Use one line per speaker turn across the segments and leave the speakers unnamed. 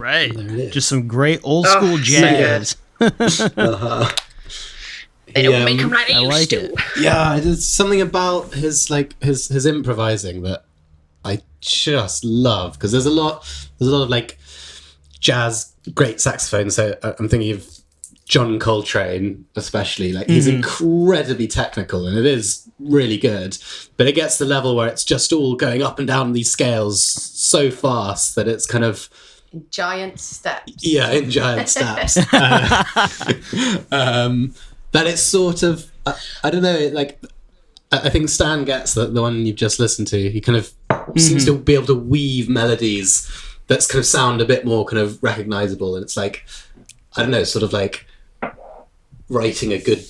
right.
There it is.
Just some great old school jazz.
Uh-huh.
They don't make them like they
I
used
like
to.
it.
Yeah, there's something about his improvising that I just love, because there's a lot of like jazz great saxophone. So I'm thinking of John Coltrane, especially. Like he's incredibly technical, and it is really good. But it gets to the level where it's just all going up and down these scales so fast that it's kind of
Giant steps.
yeah, in giant steps. That it's sort of I don't know. Like I think Stan gets the one you've just listened to. He kind of seems to be able to weave melodies that's kind of sound a bit more kind of recognizable, and it's like I don't know, sort of like writing a good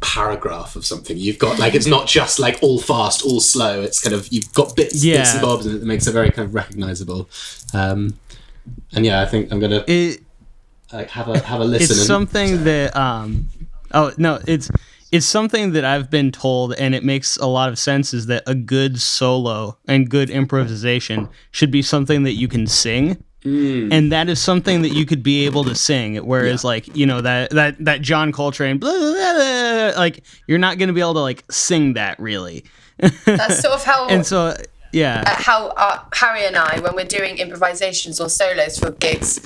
paragraph of something. You've got like it's not just like all fast, all slow. It's kind of you've got bits and bobs, and it makes it very kind of recognizable. And yeah, I think I'm gonna have a listen.
It's something that it's something that I've been told, and it makes a lot of sense, is that a good solo and good improvisation should be something that you can sing. And that is something that you could be able to sing, whereas like, you know, that John Coltrane, blah, blah, blah, like you're not going to be able to like sing that really.
That's sort of how
And so, yeah.
how Harry and I, when we're doing improvisations or solos for gigs,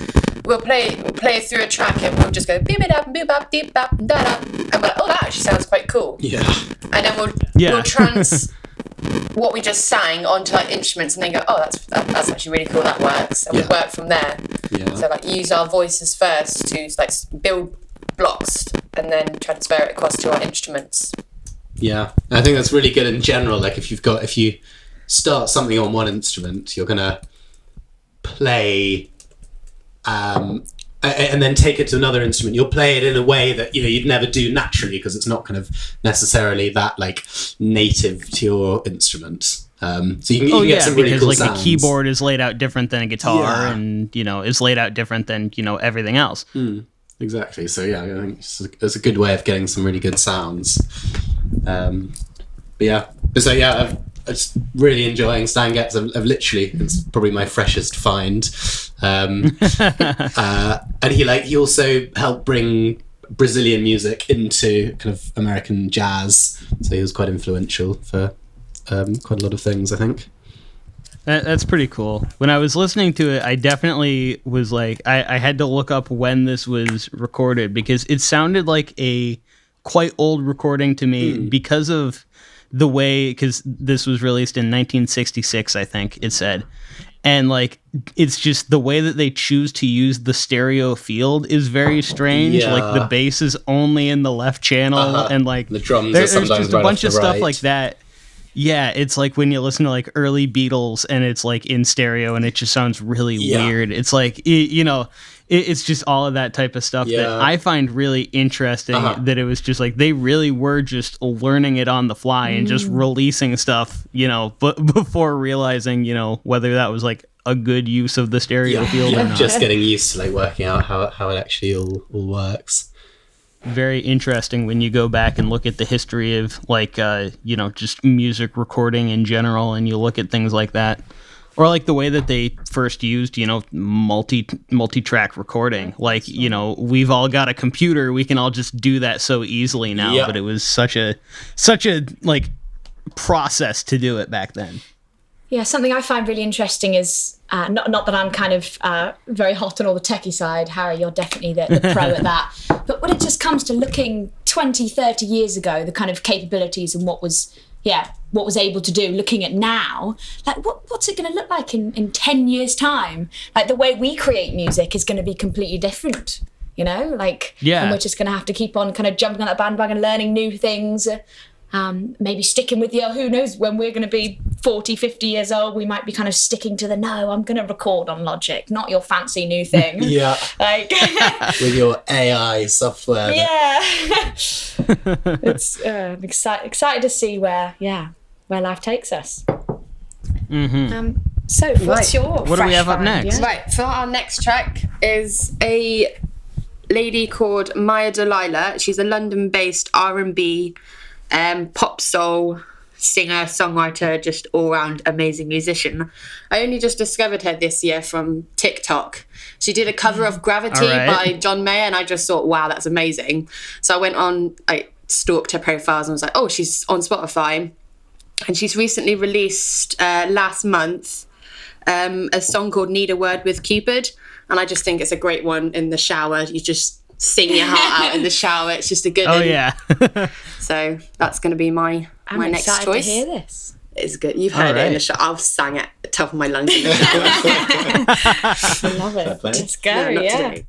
we'll play through a track and we'll just go beep it up, beep up, deep up, da da, and we're like, oh, that actually sounds quite cool.
Yeah.
And then we'll trans what we just sang onto like instruments, and then go, oh, that's actually really cool. That works, and we work from there.
Yeah.
So like use our voices first to like build blocks, and then transfer it across to our instruments.
Yeah, I think that's really good in general. Like if you start something on one instrument, you're gonna play, and then take it to another instrument. You'll play it in a way that you'd never do naturally, because it's not kind of necessarily that like native to your instrument. So you can get some really
because
cool
like
sounds.
the keyboard is laid out different than a guitar, and is laid out different than everything else.
Exactly. So yeah, I think it's a good way of getting some really good sounds. I'm just really enjoying Stan Getz. I've literally, it's probably my freshest find. And he also helped bring Brazilian music into kind of American jazz. So he was quite influential for quite a lot of things, I think.
That's pretty cool. When I was listening to it, I definitely was like, I had to look up when this was recorded, because it sounded like a quite old recording to me because of the way, because this was released in 1966, I think it said. And like, it's just the way that they choose to use the stereo field is very strange.
Yeah.
Like the bass is only in the left channel, and like
the drums
there's
are sometimes
just a
right
bunch
off
of
the
stuff
right.
like that. Yeah, it's like when you listen to like early Beatles and it's like in stereo and it just sounds really weird. It's like, it's just all of that type of stuff that I find really interesting, that it was just like they really were just learning it on the fly and just releasing stuff, but before realizing, whether that was like a good use of the stereo field or not.
Just getting used to like working out how it actually all works.
Very interesting when you go back and look at the history of like just music recording in general, and you look at things like that, or like the way that they first used multi-track recording. Like we've all got a computer, we can all just do that so easily now, but it was such a like process to do it back then.
Yeah, something I find really interesting is, not that I'm kind of very hot on all the techie side, Harry, you're definitely the pro at that, but when it just comes to looking 20, 30 years ago, the kind of capabilities and what was able to do, looking at now, like what's it going to look like in 10 years' time? Like the way we create music is going to be completely different, and we're just going to have to keep on kind of jumping on that bandwagon, learning new things, maybe sticking with who knows, when we're going to be 40, 50 years old, we might be kind of sticking to I'm going to record on Logic, not your fancy new thing. Like
with your AI software.
Yeah. It's excited to see where life takes us. So what's your
what do we have up next?
Right, for our next track is a lady called Delilah. She's a London-based R&B pop soul
singer, songwriter, just all-round amazing musician. I only just discovered her this year from TikTok. She did a cover of Gravity by John Mayer, and I just thought, wow, that's amazing. So I went on, I stalked her profiles and was like, oh, she's on Spotify. And she's recently released last month a song called Need a Word with Cupid. And I just think it's a great one in the shower. You just sing your heart out in the shower. It's just a good one.
Oh, yeah.
So that's going to to be my next choice.
I'm excited to hear this.
It's good. You've heard it in the shower. I've sang it at the top of my lungs in the shower.
I love it. Let's go,
Not
yeah.
today.